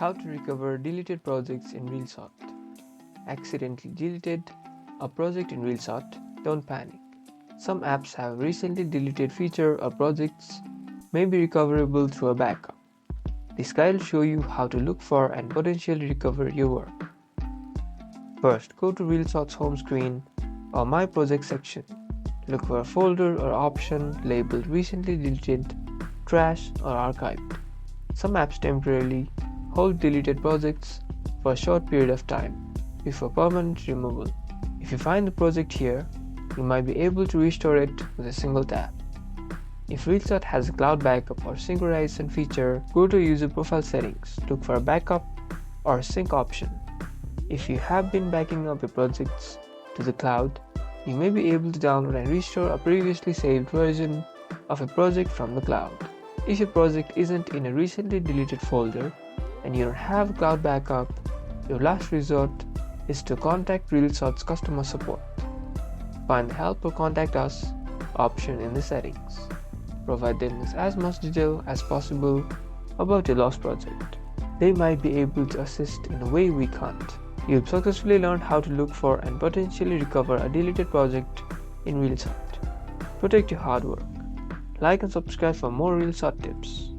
How to recover deleted projects in Reelshot. Accidentally deleted a project in Reelshot? Don't panic. Some apps have recently deleted feature or projects may be recoverable through a backup. This guide will show you how to look for and potentially recover your work. First, go to Reelshot's home screen or My Project section. Look for a folder or option labeled Recently Deleted, Trash, or Archived. Some apps temporarily hold deleted projects for a short period of time before permanent removal. If you find the project here, you might be able to restore it with a single tap. If Reelshot has a cloud backup or synchronization feature, go to User Profile Settings, look for a backup or sync option. If you have been backing up your projects to the cloud, you may be able to download and restore a previously saved version of a project from the cloud. If your project isn't in a recently deleted folder and you don't have a cloud backup, your last resort is to contact Reelshot's customer support. Find the Help or Contact Us option in the settings. Provide them with as much detail as possible about your lost project. They might be able to assist in a way we can't. You've successfully learned how to look for and potentially recover a deleted project in Reelshot. Protect your hard work. Like and subscribe for more Reelshot tips.